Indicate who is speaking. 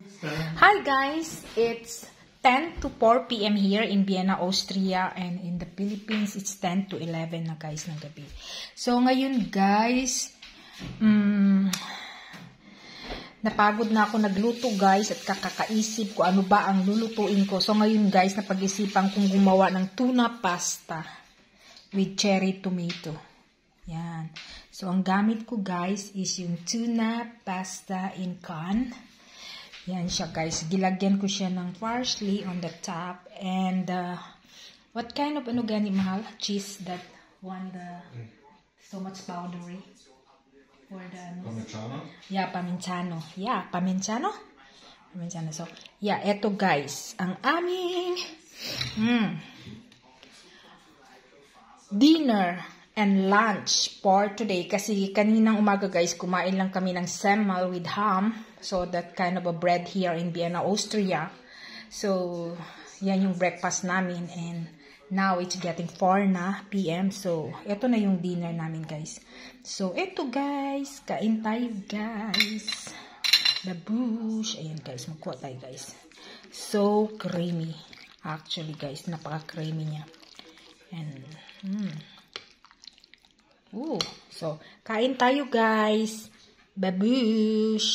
Speaker 1: Hi guys, it's 10 to 4 p.m. here in Vienna, Austria, and in the Philippines it's 10 to 11 na guys ng gabi. So ngayon guys, napagod na ako nagluto guys at kakakaisip ko ano ba ang lulutuin ko. So ngayon guys, napag-isipan kong gumawa ng tuna pasta with cherry tomato. Yan. So ang gamit ko guys is yung tuna pasta in can. Yan siya guys. Gilagyan ko siya ng parsley on the top. And what kind of ano gani mahal? Cheese that one so much powdery. For the
Speaker 2: Parmigiano?
Speaker 1: Yeah, Parmigiano. Yeah, Parmigiano. Parmigiano. So, yeah, eto guys. Ang aming dinner and lunch for today. Kasi kaninang umaga guys, kumain lang kami ng semmel with ham. So, that kind of a bread here in Vienna, Austria. So, yan yung breakfast namin. And now, it's getting 4 na p.m. So, ito na yung dinner namin guys. So, ito guys. Kain tayo guys. Babush. Ayan guys, magkuha tayo guys. So, creamy. Actually guys, napaka-creamy niya. And, so, kain tayo guys. Babush!